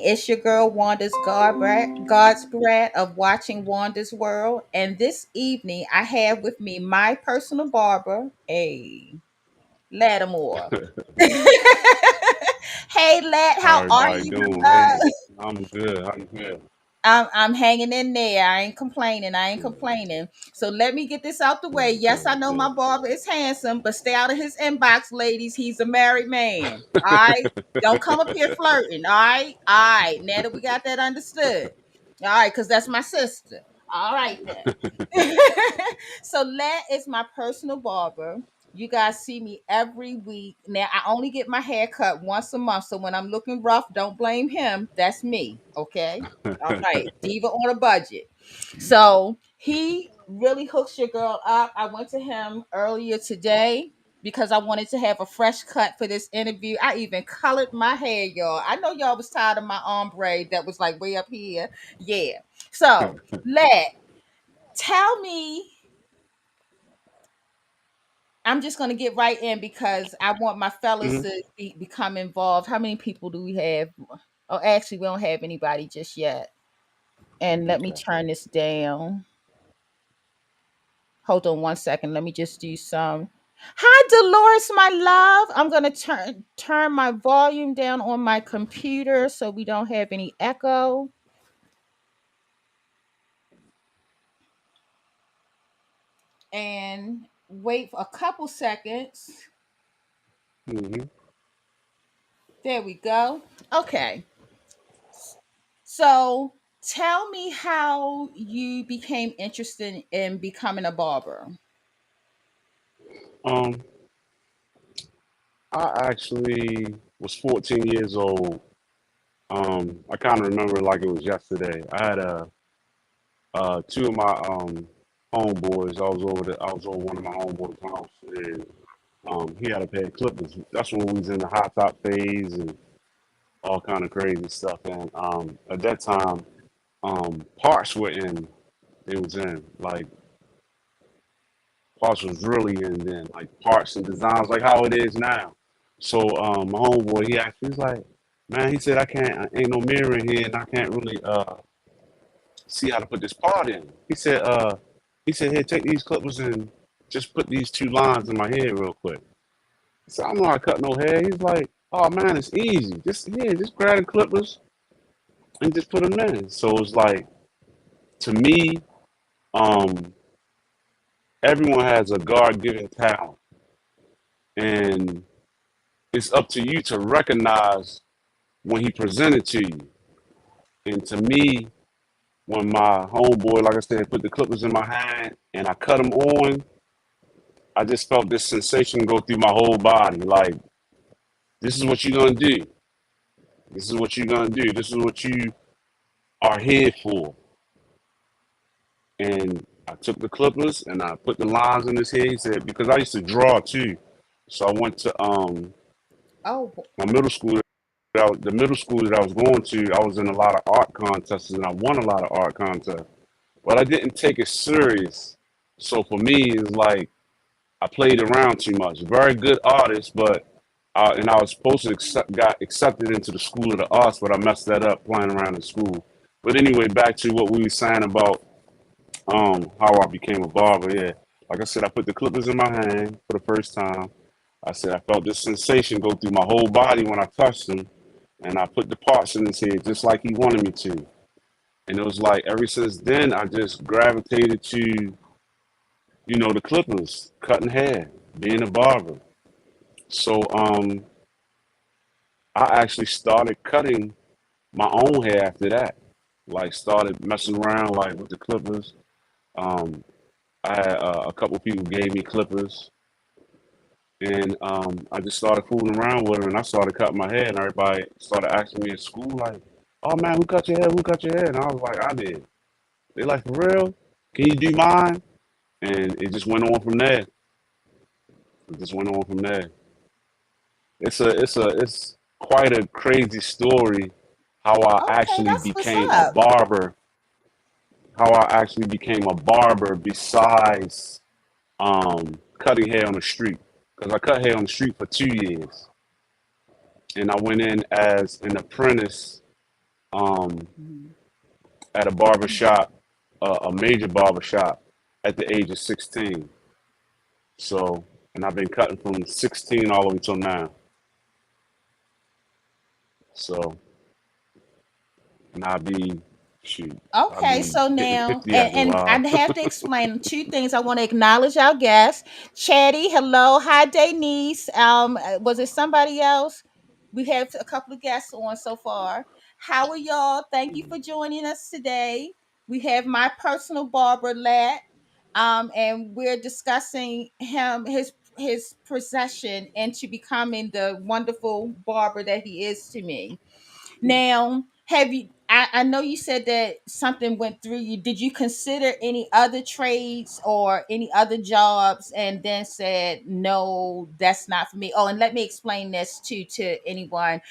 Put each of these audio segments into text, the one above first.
It's your girl Wanda's God's Brat of Watching Wanda's World. And this evening I have with me my personal barber, Lattimore. Hey Lat, How how are everybody you, doing? brother? I'm good. How you feel? I'm hanging in there. I ain't complaining. I ain't complaining. So let me get this out the way. Yes, I Good, know my good. barber is handsome, but stay out of his inbox, ladies. He's a married man. All right. Don't come up here flirting. All right. All right. Now that we got that understood. All right, because that's my sister. All right then. So Lat is my personal barber. You guys see me every week. Now I only get my hair cut once a month. So when I'm looking rough, don't blame him. That's me. Okay. All right, diva on a budget. So he really hooks your girl up. I went to him earlier today because I wanted to have a fresh cut for this interview. I even colored my hair, y'all. I know y'all was tired of my ombre that was like way up here. Yeah. So let tell me. I'm just gonna get right in because I want my fellas Mhm. to become involved. How many people do we have? Oh, actually, we don't have anybody just yet. And let me Okay. turn this down. Hold on one second. Let me just do some. Hi, Dolores, my love. I'm gonna turn my volume down on my computer so we don't have any echo. And wait for a couple seconds. Mhm. There we go. Okay. So tell me how you became interested in becoming a barber. Um, I actually was 14 years old. I kind of remember like it was yesterday. I had two of my homeboys. I was over one of my homeboys' house, and he had a pair of clippers. That's when we was in the hot top phase and all kind of crazy stuff. And at that time, parts were in. It was in like parts was really in then, like parts and designs, like how it is now. So my homeboy, he asked me, he's like, man, he said ain't no mirror in here, and I can't really see how to put this part in. He said, here, take these clippers and just put these two lines in my head real quick. So I'm not cutting no hair. He's like, oh man, it's easy. Just grab the clippers and just put them in. So it's like to me, um, everyone has a God-given talent, and it's up to you to recognize when he presented to you. And to me, when my homeboy, like I said, put the clippers in my hand and I cut them on, I just felt this sensation go through my whole body. Like, this is what you're going to do. This is what you're going to do. This is what you are here for. And I took the clippers and I put the lines in his head. He said, because I used to draw too. So I went to Oh, my middle school. The middle school that I was going to, I was in a lot of art contests and I won a lot of art contests, but I didn't take it serious. So for me, it's like I played around too much. Very good artist, but and I was supposed to got accepted into the School of the Arts, but I messed that up playing around in school. But anyway, back to what we were saying about how I became a barber. Yeah, like I said, I put the clippers in my hand for the first time. I said I felt this sensation go through my whole body when I touched him, and I put the parts in his head just like he wanted me to. And it was like ever since then, I just gravitated to, the clippers, cutting hair, being a barber. So I actually started cutting my own hair after that. Like started messing around like with the clippers. Um, I had a couple people gave me clippers, and I just started fooling around with them, and I started cutting my hair, and everybody started asking me at school like, "Oh man, who cut your hair? Who cut your hair?" And I was like, "I did." They like, "For real? Can you do mine?" And it just went on from there. It just went on from there. It's quite a crazy story how I okay, actually that's what's became a up. barber. How I actually became a barber besides cutting hair on the street. Because I cut hair on the street for 2 years, and I went in as an apprentice um, Mhm. at a barber shop, a major barber shop, at the age of 16. So, and I've been cutting from 16 all the way till now. So, and shoot, I'll Okay, be so hitting now, 50 after a and I while. have to explain two things. I want to acknowledge our guests. Chatty, hello. Hi, Denise. Was it somebody else? We have a couple of guests on so far. How are y'all? Thank you for joining us today. We have my personal barber, Lat, and we're discussing his procession into becoming the wonderful barber that he is to me. Now, have you? I know you said that something went through you. Did you consider any other trades or any other jobs, and then said, "No, that's not for me"? Oh, and let me explain this too to anyone.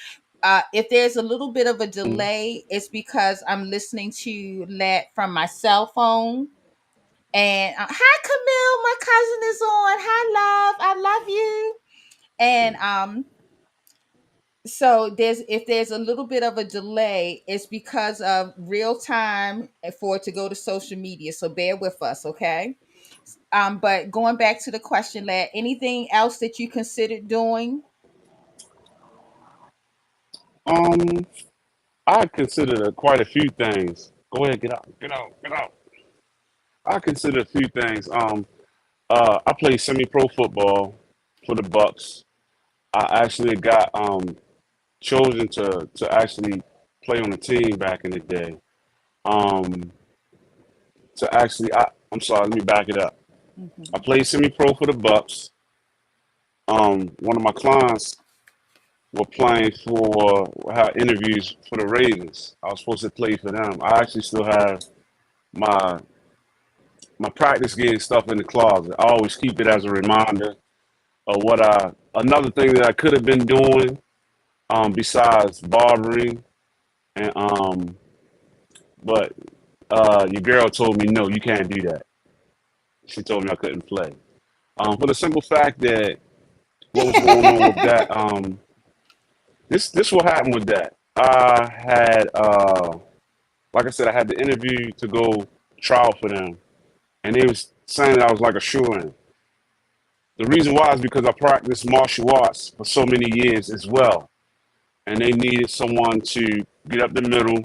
If there's a little bit of a delay, it's because I'm listening to that from my cell phone. And hi, Camille, my cousin is on. Hi, love, I love you. And so there's a little bit of a delay, it's because of real time for it to go to social media, so bear with us, okay? But going back to the question, lad, anything else that you considered doing? Um, I considered quite a few things. Go ahead, get out, get out, get out. I consider a few things. I play semi-pro football for the Bucks. I actually got chosen to actually play on the team back in the day. Um, I'm sorry, let me back it up. I Mhm. played semi-pro for the Bucks. One of my clients were playing for had interviews for the Ravens. I was supposed to play for them. I actually still have my my practice getting stuff in the closet. I always keep it as a reminder of what I another thing that I could have been doing besides barbering and but your girl told me no, you can't do that. She told me I couldn't play. For the simple fact that what was going on with that, this what happened with that. I had like I said, I had the interview to go trial for them, and they was saying that I was like a shoo-in. The reason why is because I practiced martial arts for so many years as well, and they needed someone to get up the middle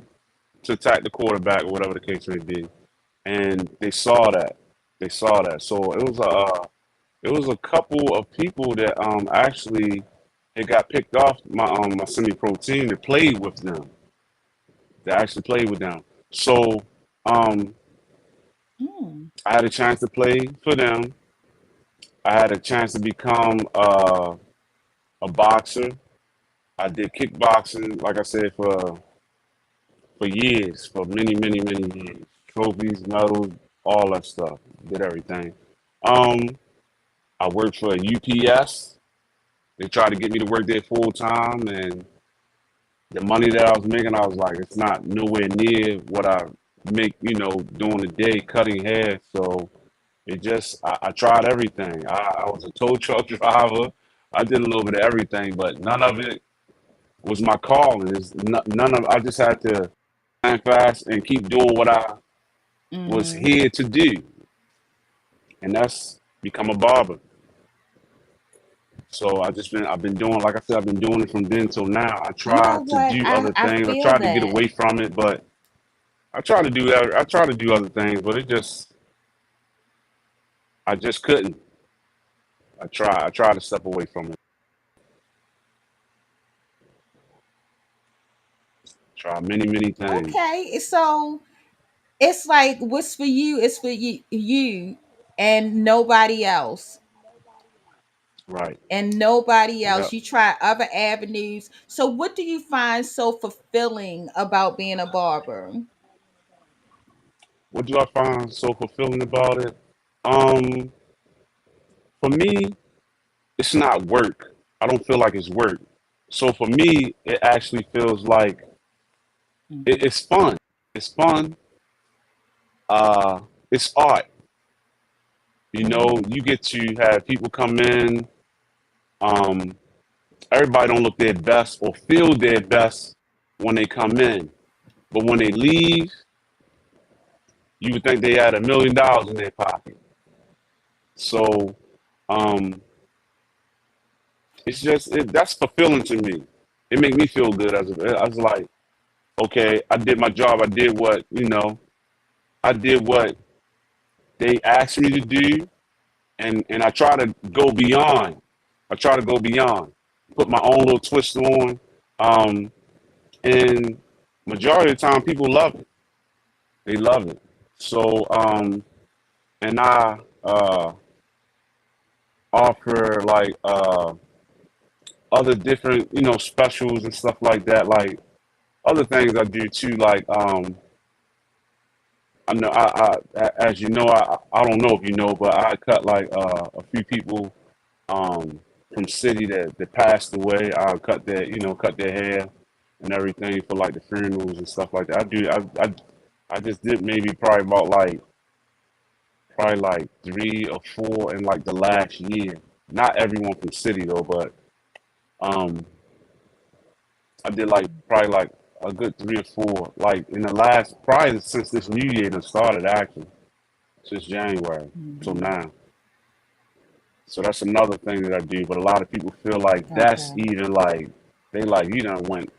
to attack the quarterback or whatever the case may be. And they saw that. They saw that. So it was a couple of people that actually it got picked off my semi-pro team that played with them. That actually played with them. So um, Mm. I had a chance to play for them. I had a chance to become a boxer. I did kickboxing, like I said, for years, for many, many, many years. Trophies, medals, all that stuff. Did everything. Um, I worked for UPS. They tried to get me to work there full time, and the money that I was making, I was like, it's not nowhere near what I make, during the day cutting hair. So I tried everything. I was a tow truck driver. I did a little bit of everything, but none of it was my calling. None of I just had to stand fast and keep doing what I was Mm-hmm. here to do, and that's become a barber. So I've been doing, like I said, I've been doing it from then till now. I You know try to what? do I other I things. I feel try to get that. away from it, but I try to do other things, but I just couldn't. I try to step away from it. Try many, many things. Okay, so it's like what's for you is for you and nobody else. Right. And nobody else. Yep. You try other avenues. So what do you find so fulfilling about being a barber? What do I find so fulfilling about it? Um, for me, it's not work. I don't feel like it's work. So for me, it actually feels like Mhm. it's fun. It's fun. Uh, it's art. Mhm. You get to have people come in. Um, Everybody don't look their best or feel their best when they come in. But when they leave, you would think they had $1 million in their pocket. So um, that's fulfilling to me. It makes me feel good. I was like, okay, I did my job. I did what I did what they asked me to do, and I try to go beyond. I try to go beyond, put my own little twist on, um, and majority of the time people love it. They love it. So and I offer like other different specials and stuff like that. Like other things I do too. Like I know as you know I don't know if you know, but I cut like a few people um, from city that passed away. I cut their hair and everything for like the funerals and stuff like that. I just did maybe probably like 3 or 4 in like the last year. Not everyone from city though, but um, I did like probably like a good 3 or 4 like in the last probably since this new year that started actually since January till Hmm. now. So that's another thing that I do. But a lot of people feel like that's Okay. even like they like you done went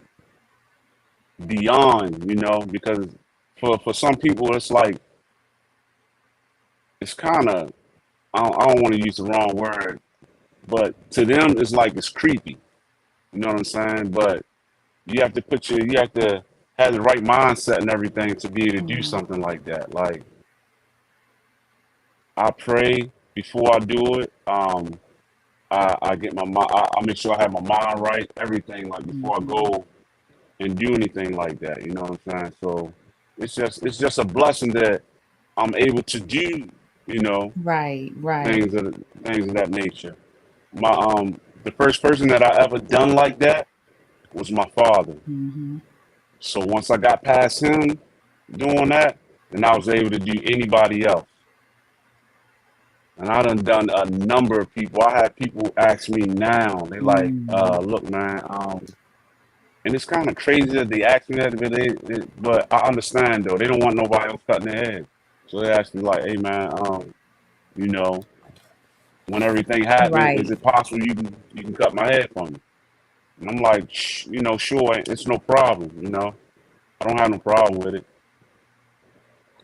beyond, because for some people it's like it's kind of I don't want to use the wrong word, but to them it's like it's creepy. You know what I'm saying? But you have to have the right mindset and everything to be able to do Hmm. something like that. Like I pray before I do it. I get I make sure I have my mind right, everything like before I Hmm. go and do anything like that. You know what I'm saying? So it's just a blessing that I'm able to do, you know, Right, right. things of that nature. My the first person that I ever done like that was my father. Hmm. So once I got past him doing that, then I was able to do anybody else. And I done a number of people. I had people ask me now. They like, Hmm. look, man, and it's kind of crazy that they ask me that, but I understand though. They don't want nobody else cutting their head, so they ask me like, "Hey man, you know, when everything happens, is Right. it possible you can cut my head for me?" And I'm like, sure, it's no problem. I don't have no problem with it.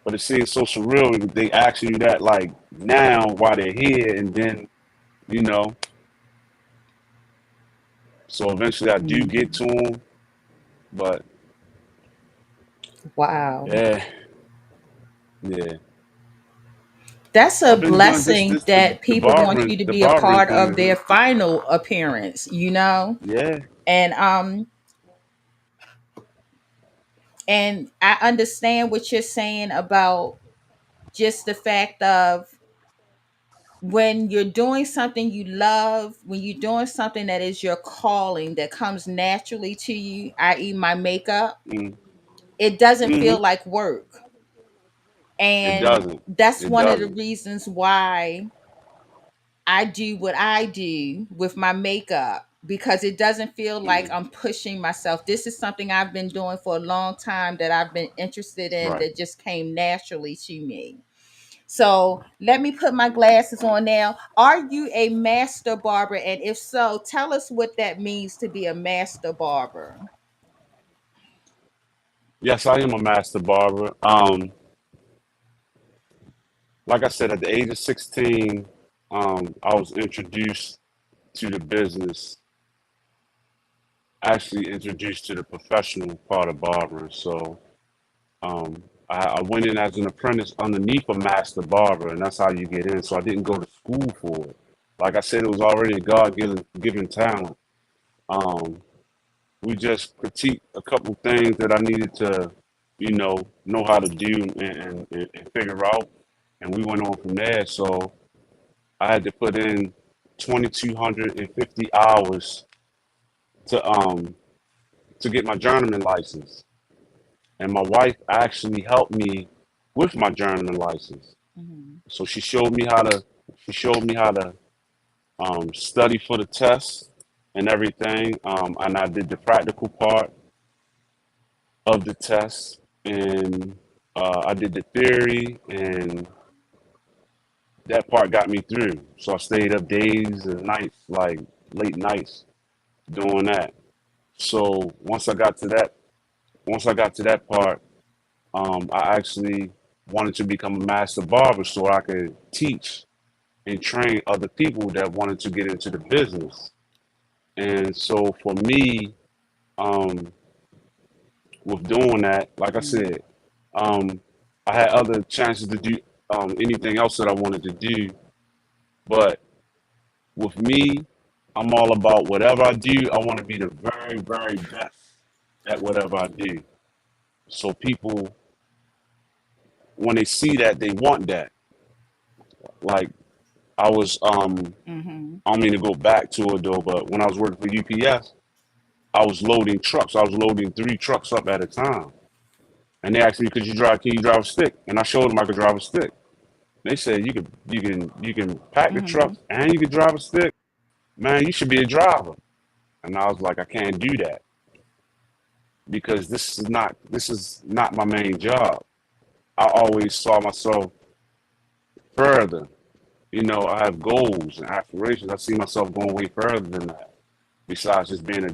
But it seems so surreal that they asking you that like now while they're here, and then you know. So eventually I do get Hmm. to them, but Wow. yeah, yeah. That's a I've been doing blessing the that people want you to the be a barbering part thing of is their final appearance, you know? yeah. And and I understand what you're saying about just the fact of when you're doing something you love, when you're doing something that is your calling that comes naturally to you, i.e. my makeup, Mm, it doesn't hmm feel like work. It And doesn't. that's It one of the doesn't. reasons why I do what I do with my makeup, because it doesn't feel like Hmm I'm pushing myself. This is something I've been doing for a long time that I've been interested in, Right. that just came naturally to me. So let me put my glasses on now. Are you a master barber? And if so, tell us what that means to be a master barber. Yes, I am a master barber. Like I said, at the age of 16, I was introduced to the business, actually introduced to the professional part of barbering. So I went in as an apprentice underneath a master barber, and that's how you get in. So I didn't go to school for it. Like I said, it was already a God given talent. Um, we just critiqued a couple things that I needed to, know how to do and figure out, and we went on from there. So I had to put in 2,250 hours to get my journeyman license, and my wife actually helped me with my journeyman license. Mhm. So she showed me how to study for the test and everything, and I did the practical part. of the test, and I did the theory, and that part got me through. So I stayed up days and nights, like late nights, doing that. So once I got to that part, I actually wanted to become a master barber so I could teach and train other people that wanted to get into the business. And so for me, um, with doing that, like I Mm-hmm. said, um, I had other chances to do anything else that I wanted to do. But with me, I'm all about whatever I do, I want to be the very, very best at whatever I do. So people, when they see that, they want that. Like I was, Mm-hmm. I don't mean to go back to it though, but when I was working for UPS, I was loading trucks. I was loading 3 trucks up at a time. And they asked me, can you drive a stick? And I showed them I could drive a stick. They said, you can pack the Mm-hmm. trucks and you can drive a stick. Man, you should be a driver. And I was like, I can't do that because this is not my main job. I always saw myself further. You know, I have goals and aspirations. I see myself going way further than that. Besides just being a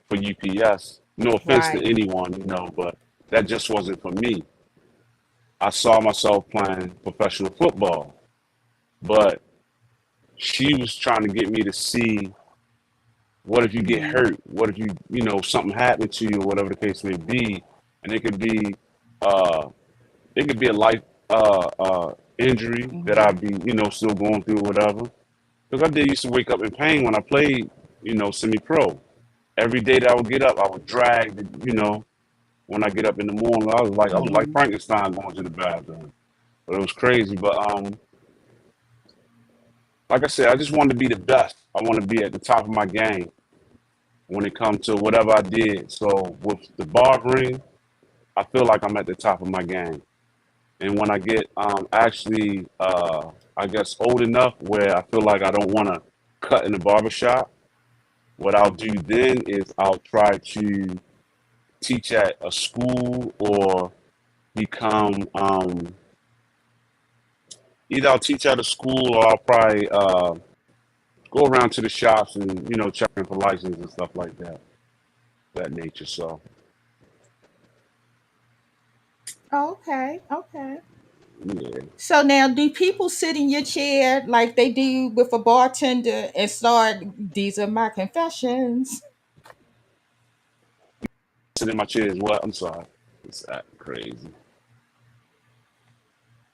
for UPS. No offense to Right. anyone, you know, but that just wasn't for me. I saw myself playing professional football, but she was trying to get me to see what if you get Mm-hmm. hurt? What if you know, something happened to you or whatever the case may be? And uh, it could be a life injury that Mm-hmm. I'd be, you know, still going through or whatever. Because I did used to wake up in pain when I played, you know, semi-pro. Every day that I would get up, I would drag, you know, when I get up in the morning, I was like Mm-hmm. Frankenstein going to the bathroom. But it was crazy. But like I said, I just wanted to be the best. I want to be at the top of my game when it comes to whatever I did. So with the barbering, I feel like I'm at the top of my game. And when I get actually, I guess, old enough where I feel like I don't want to cut in the barbershop, what I'll do then is I'll try to teach at a school or become either I'll teach at a school or I'll probably go around to the shops and, you know, checking for license and stuff like that, that nature. So, Okay. Okay. yeah. So now, do people sit in your chair like they do with a bartender and start? These are my confessions. Sit in my chair as well. I'm sorry. It's crazy.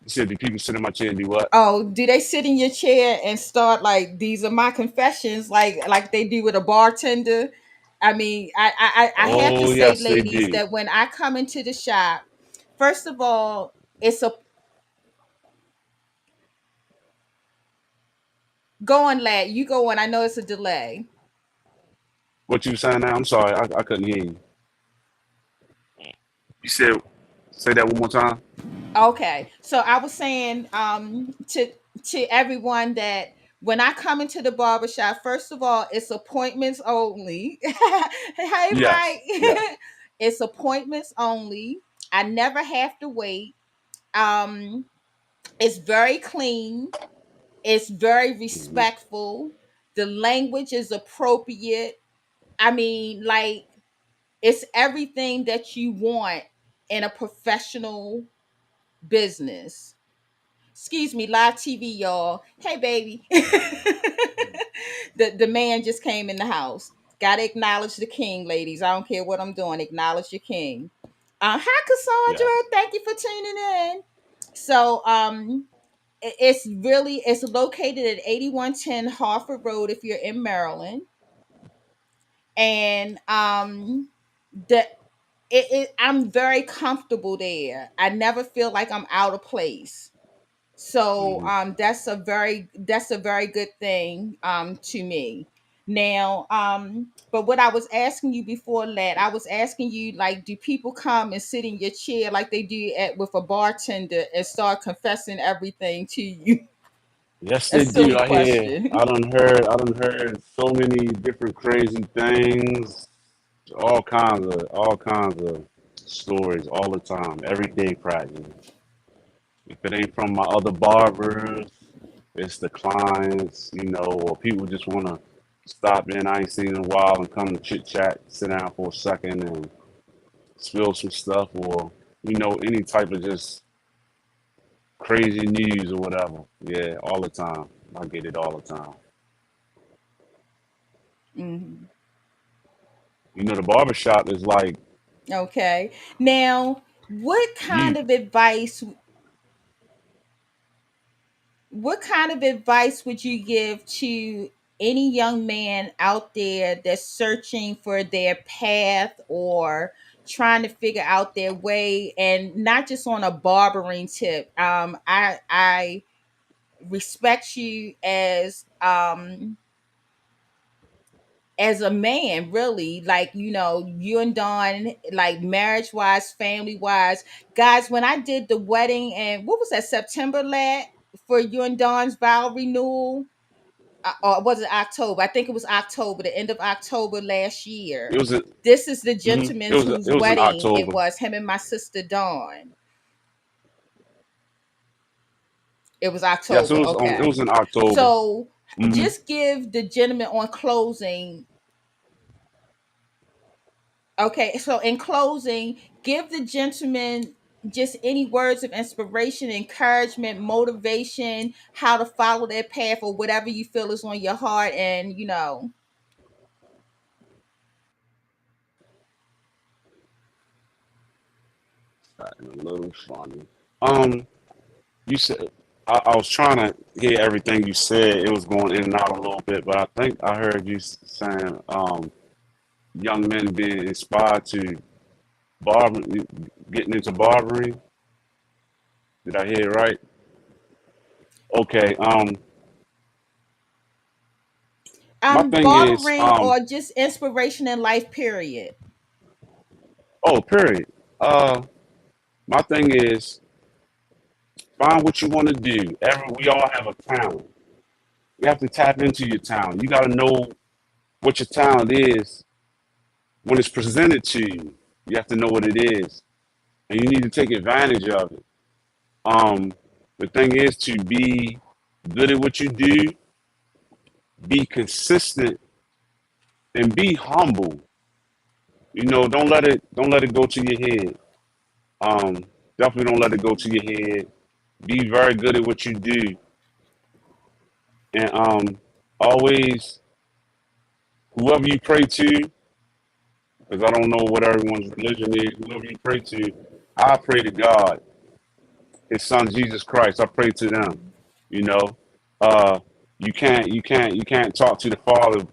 You said, do people sit in my chair and do what? Oh, do they sit in your chair and start like these are my confessions, like they do with a bartender? I mean, I have to Oh, say, yes, they ladies, do. that when I come into the shop, first of all, it's a go on, lad. You go on. I know it's a delay. What you saying now? I'm sorry. I couldn't hear you. You said, say that one more time. Okay. So I was saying to everyone that when I come into the barbershop, first of all, it's appointments only. Hey Yes, Mike. yes. It's appointments only. I never have to wait. Um it's very clean. It's very Hmm. respectful. The language is appropriate. I mean, like it's everything that you want in a professional business. Excuse me, live TV, y'all. Hey, baby. The man just came in the house. Gotta acknowledge the king, ladies. I don't care what I'm doing. Acknowledge your king. Hi, Yes. Cassandra. Thank you for tuning in. So, it's located at 8110 Harford Road if you're in Maryland, and the I'm very comfortable there. I never feel like I'm out of place. So Hmm. that's a very good thing to me. Now, but what I was asking you before that, I was asking you like, do people come and sit in your chair like they do at with a bartender and start confessing everything to you? Yes, A they do. silly question. I done heard so many different crazy things. all kinds of stories all the time, everyday practice. If it ain't from my other barbers, it's the clients, or people just want to stop in. I ain't seen in a while and come to chit chat, sit down for a second and spill some stuff, or any type of just crazy news or whatever. Yeah, all the time. I get it all the time. Mhm. The barbershop is like Okay. Now, what kind you. of advice would you give to any young man out there that's searching for their path or trying to figure out their way, and not just on a barbering tip? I respect you as a man, really, like, you and Don, like, marriage wise, family wise. Guys, when I did the wedding, and what was that, September, lad, for you and Don's vow renewal, or was it October? I think it was October, the end of October last It year. was a, This is the it gentleman's was whose it was in wedding it October. was, him and my sister Dawn. It was Yes, October. it Okay. was in October. So Hmm. just give the gentleman on closing. Okay, so in closing, give the gentleman just any words of inspiration, encouragement, motivation, how to follow their path, or whatever you feel is on your heart. And, A little funny. Um, you said I was trying to hear everything you said. It was going in and out a little bit, but I think I heard you saying young men being inspired to barber, getting into barbering. Did I hear it right? Okay. My thing is barbering or just inspiration in life, period. oh, period. Uh, my thing is find what you want to do. We all have a talent. You have to tap into your talent. You got to know what your talent is when it's presented to you. You have to know what it is, and you need to take advantage of it. Um, the thing is to be good at what you do, be consistent, and be humble. Don't let it go to your head. Um, definitely don't let it go to your head. Be very good at what you do, and always whoever you pray to, because I don't know what everyone's religion is. Whoever you pray to, I pray to God, His Son Jesus Christ. I pray to them. You know, uh, you can't talk to the Father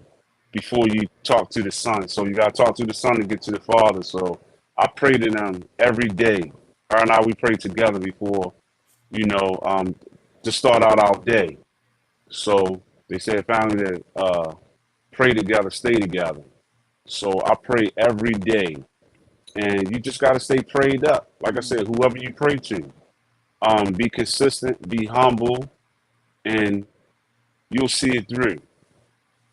before you talk to the Son. So you got to talk to the Son to get to the Father. So I pray to them every day. Her and I, we pray together before you know to start out our day. So they said family that pray together, stay together. So I pray every day, and you just got to stay prayed up. Like I said, whoever you pray to, be consistent, be humble, and you'll see it through.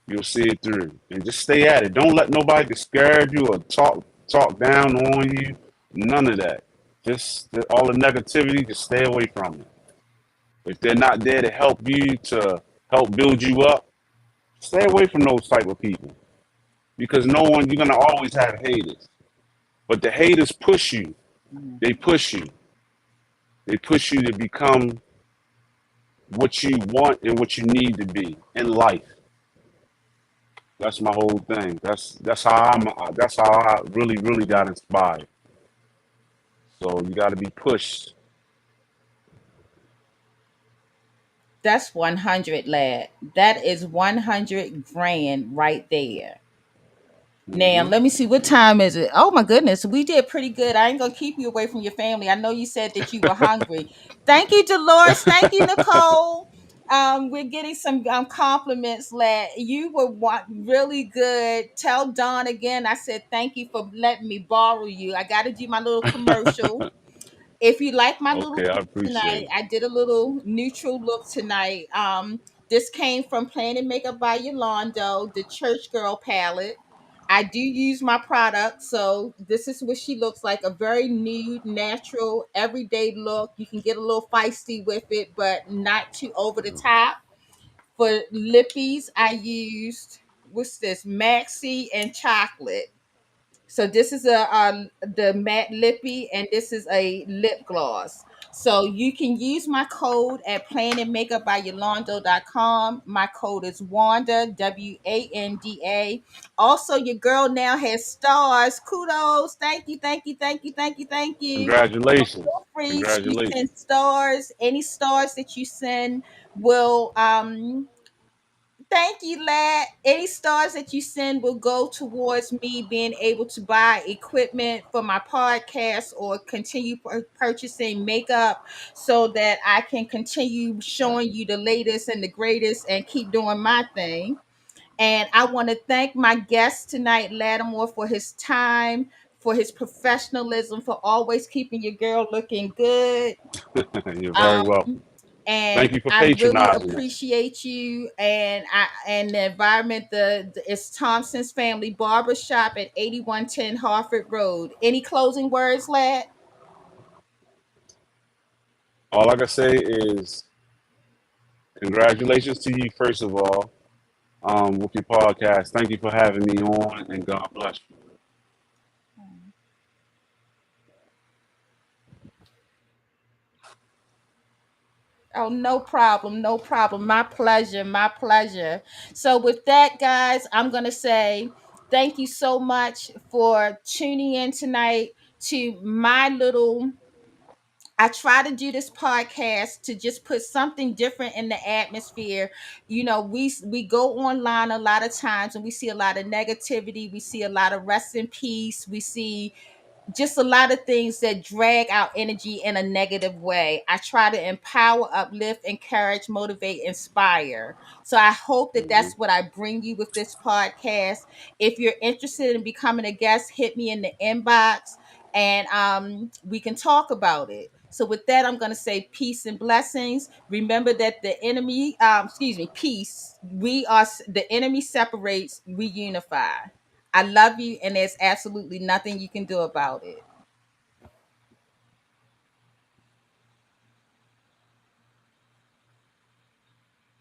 You'll see it through, and just stay at it. Don't let nobody discourage you or talk down on you. None of that. Just all the negativity. Just stay away from it. If they're not there to help you, to help build you up, stay away from those type of people. Because no one, you're gonna always have haters. But the haters push you. They push you. They push you to become what you want and what you need to be in life. That's my whole thing. That's how I really really got inspired. So you got to be pushed. That's 100, lad. That is 100 grand right there. Now, Hmm. let me see, what time is it? Oh my goodness, we did pretty good. I ain't gonna keep you away from your family. I know you said that you were hungry. Thank you, Dolores. Thank you, Nicole. We're getting some compliments, lad. You were really good. Tell Don again, I said thank you for letting me borrow you. I got to do my little commercial. If you like my little Okay, I look appreciate tonight, it. I did a little neutral look tonight. This came from Planet Makeup by Yolando, the Church Girl palette. I do use my product. So this is what she looks like, a very nude, natural, everyday look. You can get a little feisty with it, but not too over the top. For lippies, I used, what's this, Maxi and chocolate. So this is the matte lippy, and this is a lip gloss. So you can use my code at planandmakeup.yolando.com. My code is Wanda, Wanda. Also, your girl now has stars. Kudos. Thank you, thank you, thank you, thank you, thank you. Congratulations. Feel free to Congratulations. send stars. Any stars that you send will thank you, lad. Any stars that you send will go towards me being able to buy equipment for my podcast or continue purchasing makeup so that I can continue showing you the latest and the greatest and keep doing my thing. And I want to thank my guest tonight, Lattimore, for his time, for his professionalism, for always keeping your girl looking good. You're very Um, welcome. Thank and you for I really patronizing us. appreciate you and the environment. The it's Thompson's Family Barbershop at 8110 Harford Road. Any closing words, lad? All I can say is congratulations to you, first of all, with your podcast. Thank you for having me on, and God bless you. Oh, no problem, no problem. My pleasure, my pleasure. So, with that, guys, I'm going to say thank you so much for tuning in tonight to my little. I try to do this podcast to just put something different in the atmosphere. You know, we go online a lot of times and we see a lot of negativity. We see a lot of rest in peace. We see just a lot of things that drag our energy in a negative way. I try to empower, uplift, encourage, motivate, inspire. So I hope that Hmm. that's what I bring you with this podcast. If you're interested in becoming a guest, hit me in the inbox and we can talk about it. So with that, I'm going to say peace and blessings. Remember that the enemy, peace. The enemy separates, we unify. I love you, and there's absolutely nothing you can do about it.